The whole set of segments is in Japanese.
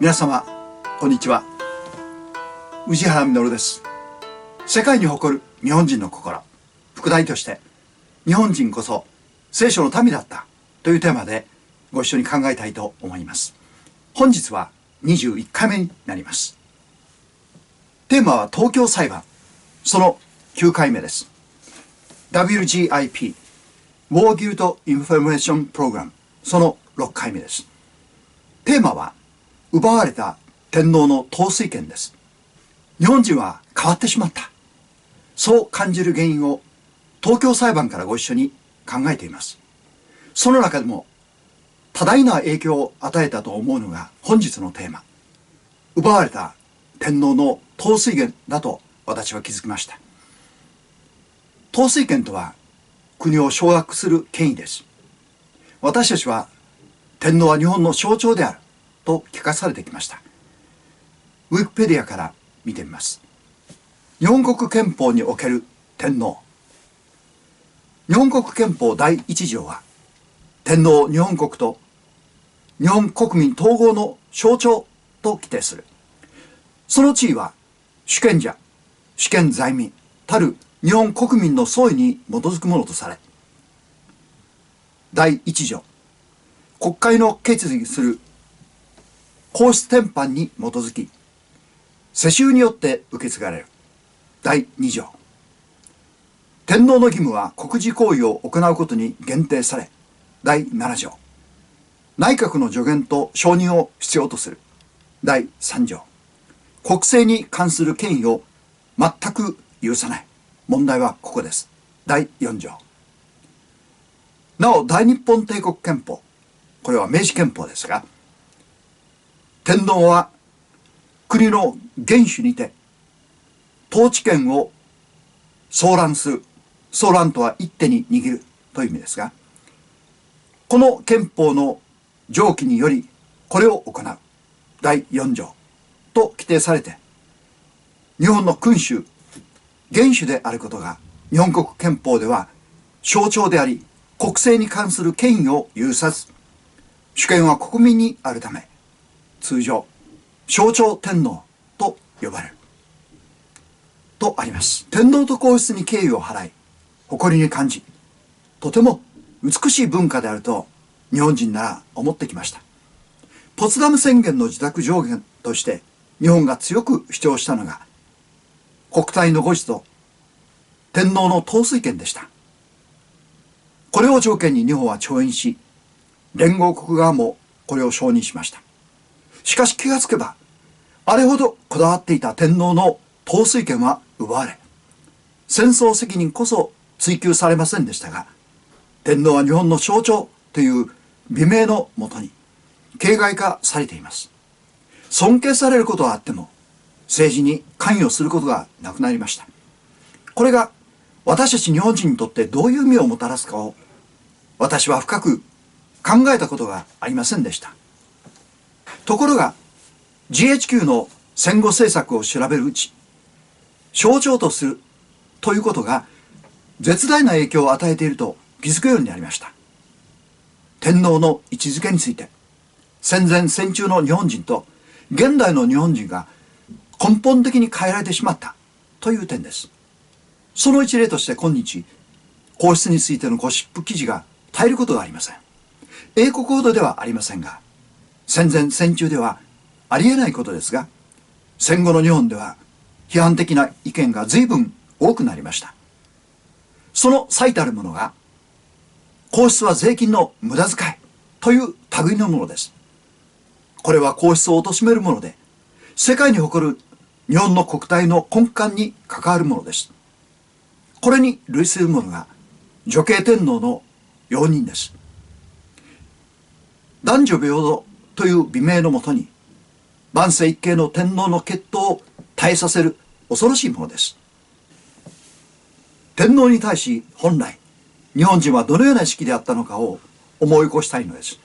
皆様こんにちは。宇治原実です。世界に誇る日本人の心、副題として日本人こそ聖書の民だったというテーマでご一緒に考えたいと思います。本日は21回目になります。テーマは東京裁判、その9回目です。 WGIP War Guilt Information Program、 その6回目です。テーマは奪われた天皇の統帥権です。日本人は変わってしまった、そう感じる原因を東京裁判からご一緒に考えています。その中でも多大な影響を与えたと思うのが本日のテーマ、奪われた天皇の統帥権だと私は気づきました。統帥権とは国を掌握する権威です。私たちは天皇は日本の象徴であると聞かされてきました。ウィキペディアから見てみます。日本国憲法における天皇。日本国憲法第1条は、天皇を日本国と日本国民統合の象徴と規定する。その地位は主権者、主権在民たる日本国民の総意に基づくものとされ、第1条、国会の決議する皇室典範に基づき世襲によって受け継がれる。第2条、天皇の義務は国事行為を行うことに限定され。第7条、内閣の助言と承認を必要とする。第3条、国政に関する権威を全く許さない。問題はここです。第4条、なお大日本帝国憲法、これは明治憲法ですが、天皇は国の元首にて統治権を総覧する。総覧とは一手に握るという意味ですが、この憲法の条規によりこれを行う。第4条と規定されて、日本の君主、元首であることが日本国憲法では象徴であり、国政に関する権威を有さず、主権は国民にあるため、通常象徴天皇と呼ばれるとあります。天皇と皇室に敬意を払い、誇りに感じ、とても美しい文化であると日本人なら思ってきました。ポツダム宣言の受諾条件として日本が強く主張したのが、国体の護持と天皇の統帥権でした。これを条件に日本は調印し、連合国側もこれを承認しました。しかし気がつけば、あれほどこだわっていた天皇の統帥権は奪われ、戦争責任こそ追及されませんでしたが、天皇は日本の象徴という美名のもとに形骸化されています。尊敬されることはあっても、政治に関与することがなくなりました。これが私たち日本人にとってどういう意味をもたらすかを、私は深く考えたことがありませんでした。ところが GHQ の戦後政策を調べるうち、象徴とするということが絶大な影響を与えていると気づくようになりました。天皇の位置づけについて、戦前戦中の日本人と現代の日本人が根本的に変えられてしまったという点です。その一例として今日、皇室についてのゴシップ記事が絶えることがありません。英国ほどではありませんが、戦前戦中ではありえないことですが、戦後の日本では批判的な意見が随分多くなりました。その最たるものが、皇室は税金の無駄遣いという類のものです。これは皇室を貶めるもので、世界に誇る日本の国体の根幹に関わるものです。これに類するものが女系天皇の容認です。男女平等という美名のもとに、万世一系の天皇の血統を絶えさせる恐ろしいものです。天皇に対し本来、日本人はどのような意識であったのかを思い起こしたいのです。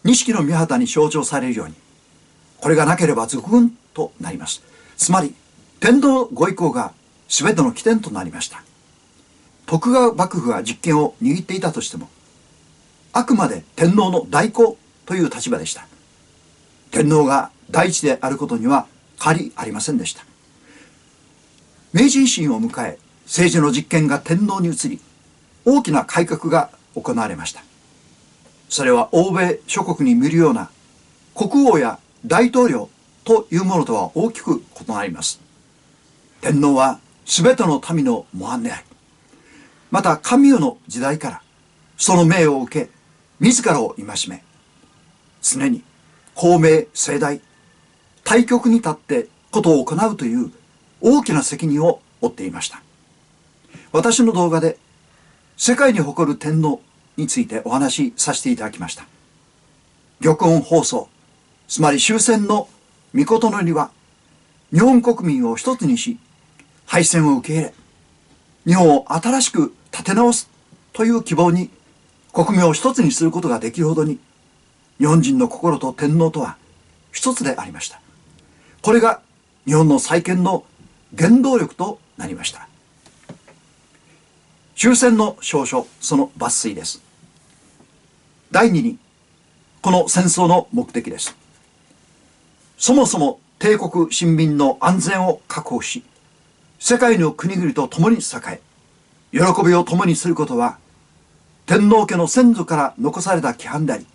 錦の御旗に象徴されるように、これがなければ賊軍となります。つまり、天皇ご意向が全ての起点となりました。徳川幕府が実権を握っていたとしても、あくまで天皇の代行という立場でした。天皇が第一であることには変わりありませんでした。明治維新を迎え、政治の実権が天皇に移り、大きな改革が行われました。それは欧米諸国に見るような国王や大統領というものとは大きく異なります。天皇は全ての民の模範であり、また神代の時代からその命を受け、自らを戒め、常に公明正大、対極に立ってことを行うという大きな責任を負っていました。私の動画で世界に誇る天皇についてお話しさせていただきました。玉音放送、つまり終戦の御事のりは、日本国民を一つにし、敗戦を受け入れ、日本を新しく立て直すという希望に国民を一つにすることができるほどに、日本人の心と天皇とは一つでありました。これが日本の再建の原動力となりました。終戦の詔書、その抜粋です。第二に、この戦争の目的です。そもそも帝国臣民の安全を確保し、世界の国々と共に栄え、喜びを共にすることは、天皇家の先祖から残された規範であり、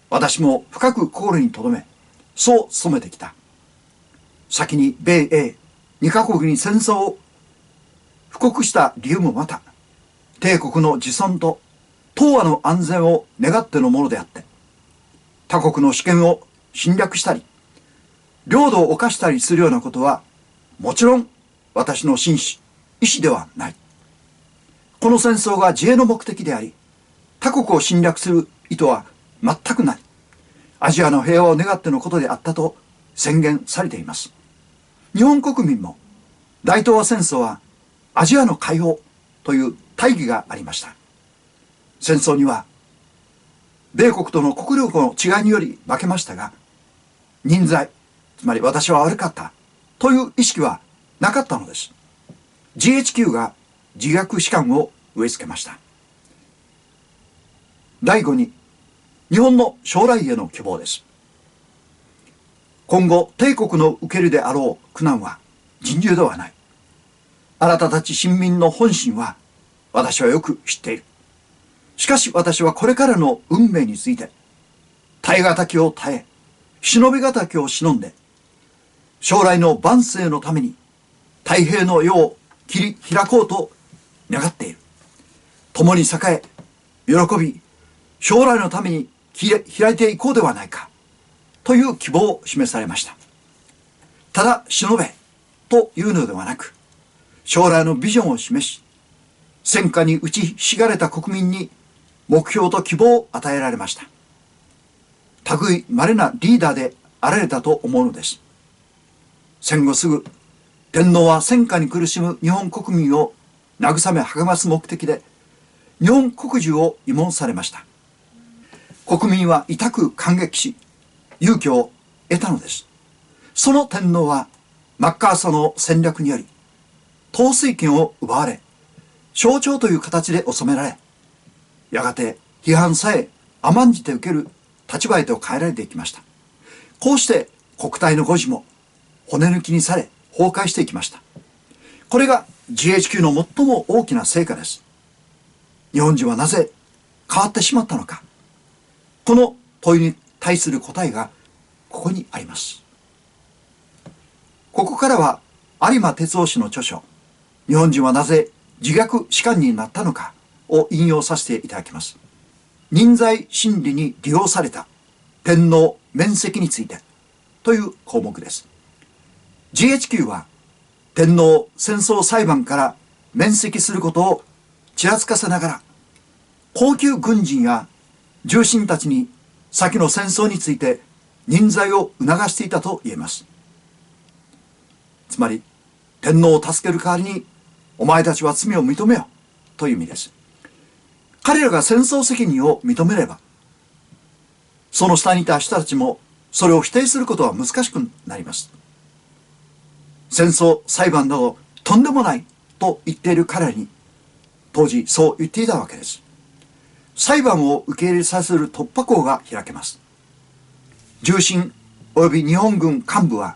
私も深く心に留め、そう努めてきた。先に米英2カ国に戦争を布告した理由もまた、帝国の自尊と東亜の安全を願ってのものであって、他国の主権を侵略したり、領土を侵したりするようなことは、もちろん私の意思ではない。この戦争が自衛の目的であり、他国を侵略する意図は全くない。アジアの平和を願ってのことであったと宣言されています。日本国民も大東亜戦争はアジアの解放という大義がありました。戦争には米国との国力の違いにより負けましたが、人罪、つまり私は悪かったという意識はなかったのです。GHQ が自虐士官を植え付けました。第5に、日本の将来への希望です。今後帝国の受けるであろう苦難は人流ではない。あなたたち臣民の本心は私はよく知っている。しかし私はこれからの運命について、耐え難きを耐え、忍び難きを忍んで、将来の万世のために太平の世を切り開こうと願っている。共に栄え、喜び、将来のために開いていこうではないか、という希望を示されました。ただ忍べというのではなく、将来のビジョンを示し、戦火に打ちひしがれた国民に目標と希望を与えられました。類稀なリーダーであられたと思うのです。戦後すぐ、天皇は戦火に苦しむ日本国民を慰め励ます目的で、日本国中を慰問されました。国民は痛く感激し、勇気を得たのです。その天皇はマッカーサーの戦略により、統帥権を奪われ、象徴という形で収められ、やがて批判さえ甘んじて受ける立場へと変えられていきました。こうして国体の護持も骨抜きにされ崩壊していきました。これが GHQ の最も大きな成果です。日本人はなぜ変わってしまったのか。この問いに対する答えがここにあります。ここからは有馬哲夫氏の著書、日本人はなぜ自虐士官になったのかを引用させていただきます。人材心理に利用された天皇免責についてという項目です。GHQ は天皇戦争裁判から免責することをちらつかせながら、高級軍人や重臣たちに先の戦争について忍耐を促していたと言えます。つまり、天皇を助ける代わりにお前たちは罪を認めよという意味です。彼らが戦争責任を認めれば、その下にいた人たちもそれを否定することは難しくなります。戦争裁判などとんでもないと言っている彼らに当時そう言っていたわけです。裁判を受け入れさせる突破口が開けます。重臣及び日本軍幹部は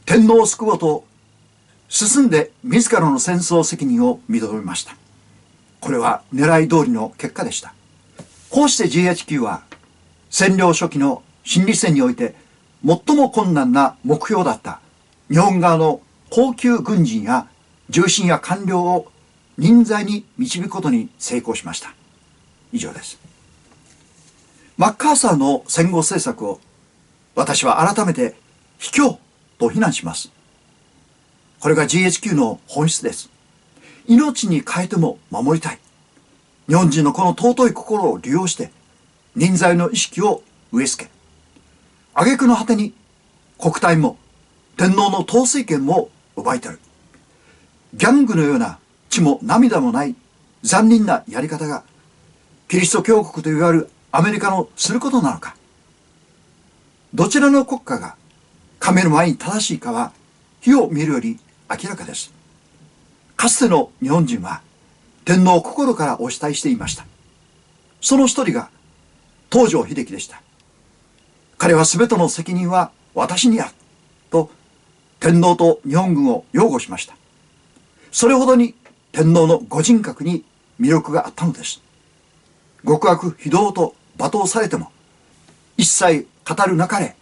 天皇を救おうと進んで自らの戦争責任を認めました。これは狙い通りの結果でした。こうして GHQ は占領初期の心理戦において最も困難な目標だった日本側の高級軍人や重臣や官僚を任罪に導くことに成功しました。以上です。マッカーサーの戦後政策を私は改めて卑怯と非難します。これが GHQ の本質です。命に代えても守りたい。日本人のこの尊い心を利用して任罪の意識を植え付け、挙句の果てに国体も天皇の統帥権も奪い取る。ギャングのような血も涙もない残忍なやり方がキリスト教国といわれるアメリカのすることなのか。どちらの国家が神の前に正しいかは火を見るより明らかです。かつての日本人は天皇を心からお慕いしていました。その一人が東条英機でした。彼は全ての責任は私にあると天皇と日本軍を擁護しました。それほどに天皇のご人格に魅力があったのです。極悪非道と罵倒されても一切語るなかれ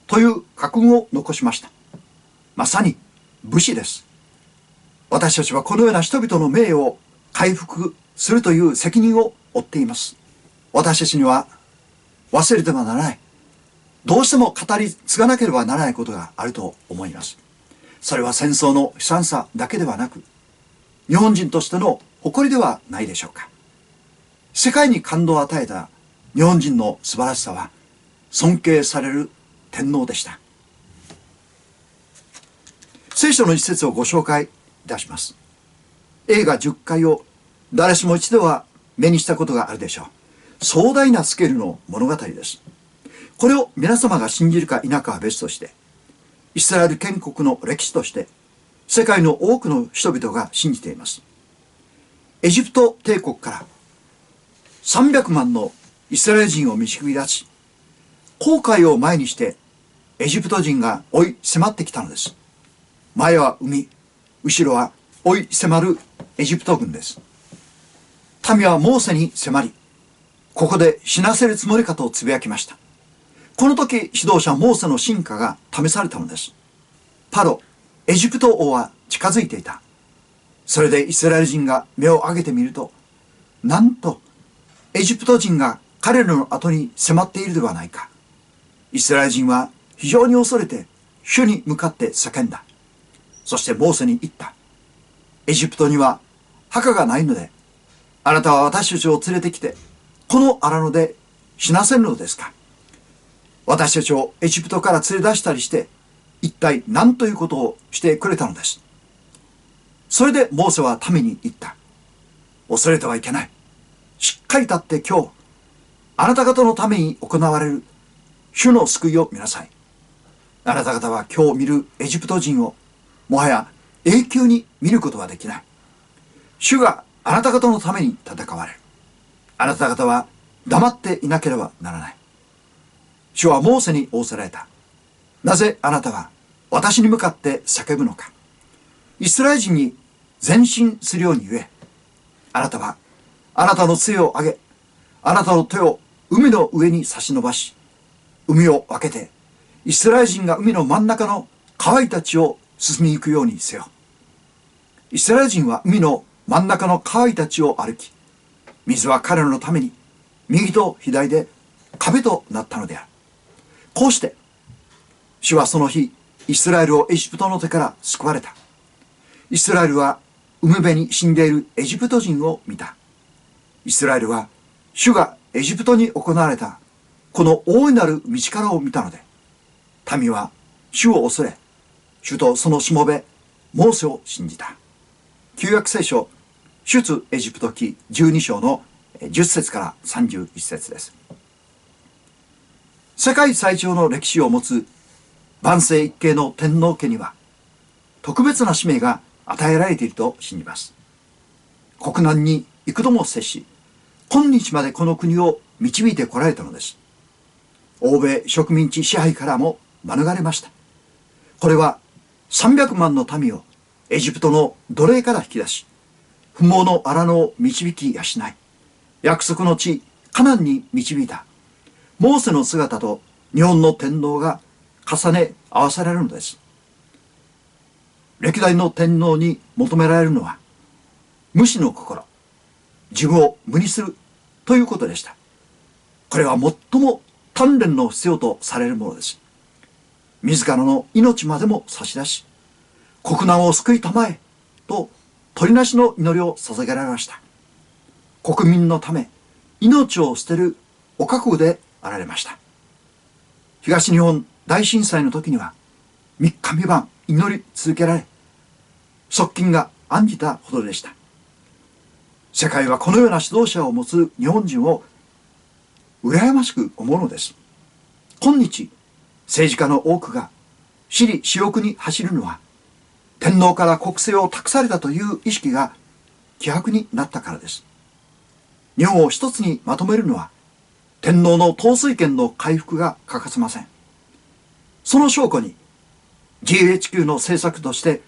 という覚悟を残しました。まさに武士です。私たちはこのような人々の名誉を回復するという責任を負っています。私たちには忘れてはならない、どうしても語り継がなければならないことがあると思います。それは戦争の悲惨さだけではなく、日本人としての誇りではないでしょうか。世界に感動を与えた日本人の素晴らしさは尊敬される天皇でした。聖書の一節をご紹介いたします。映画10回を誰しも一度は目にしたことがあるでしょう。壮大なスケールの物語です。これを皆様が信じるか否かは別として、イスラエル建国の歴史として世界の多くの人々が信じています。エジプト帝国から300万のイスラエル人を導き出し、航海を前にしてエジプト人が追い迫ってきたのです。前は海、後ろは追い迫るエジプト軍です。民はモーセに迫り、ここで死なせるつもりかとつぶやきました。この時、指導者モーセの真価が試されたのです。パロ、エジプト王は近づいていた。それでイスラエル人が目を上げてみると、なんとエジプト人が彼らの後に迫っているではないか。イスラエル人は非常に恐れて主に向かって叫んだ。そしてモーセに言った。エジプトには墓がないので、あなたは私たちを連れてきて、この荒野で死なせるのですか。私たちをエジプトから連れ出したりして、一体何ということをしてくれたのです。それでモーセは民に言った。恐れてはいけない。しっかり立って今日、あなた方のために行われる主の救いを見なさい。あなた方は今日見るエジプト人をもはや永久に見ることはできない。主があなた方のために戦われる。あなた方は黙っていなければならない。主はモーセに仰せられた。なぜあなたは私に向かって叫ぶのか。イスラエル人に前進するように言え。あなたはあなたの杖を上げ、あなたの手を海の上に差し伸ばし、海を分けてイスラエル人が海の真ん中の乾いた地を進み行くようにせよ。イスラエル人は海の真ん中の乾いた地を歩き、水は彼らのために右と左で壁となったのである。こうして主はその日、イスラエルをエジプトの手から救われた。イスラエルは海辺に死んでいるエジプト人を見た。イスラエルは主がエジプトに行われたこの大いなる道からを見たので、民は主を恐れ、主とそのしもべモーセを信じた。旧約聖書出エジプト記12章の10節から31節です。世界最長の歴史を持つ万世一系の天皇家には特別な使命が与えられていると信じます。国難に幾度も接し、今日までこの国を導いてこられたのです。欧米植民地支配からも免れました。これは300万の民をエジプトの奴隷から引き出し、不毛の荒野を導き養い、約束の地カナンに導いたモーセの姿と日本の天皇が重ね合わせられるのです。歴代の天皇に求められるのは、無私の心、自分を無にするということでした。これは最も鍛錬の必要とされるものです。自らの命までも差し出し、国難を救いたまえと取りなしの祈りを捧げられました。国民のため命を捨てるお覚悟であられました。東日本大震災の時には3日3晩祈り続けられ、側近が案じたほどでした。世界はこのような指導者を持つ日本人を羨ましく思うのです。今日政治家の多くが私利私欲に走るのは、天皇から国政を託されたという意識が希薄になったからです。日本を一つにまとめるのは、天皇の統帥権の回復が欠かせません。その証拠に GHQ の政策として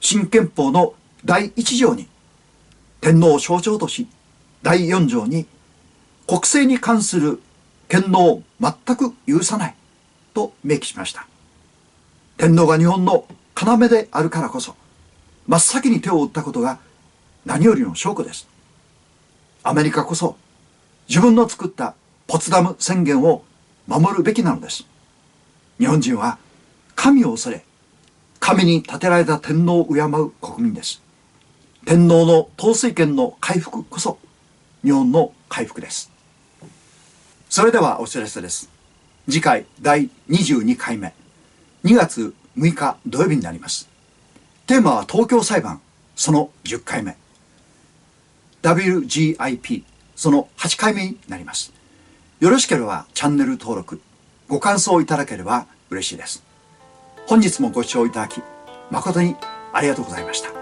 新憲法の第1条に天皇を象徴とし、第4条に国政に関する権能を全く許さないと明記しました。天皇が日本の要であるからこそ、真っ先に手を打ったことが何よりの証拠です。アメリカこそ自分の作ったポツダム宣言を守るべきなのです。日本人は神を恐れ、神に立てられた天皇を敬う国民です。天皇の統帥権の回復こそ日本の回復です。それではお知らせです。次回第22回目、2月6日土曜日になります。テーマは東京裁判その10回目、 WGIP その8回目になります。よろしければチャンネル登録、ご感想いただければ嬉しいです。本日もご視聴いただき誠にありがとうございました。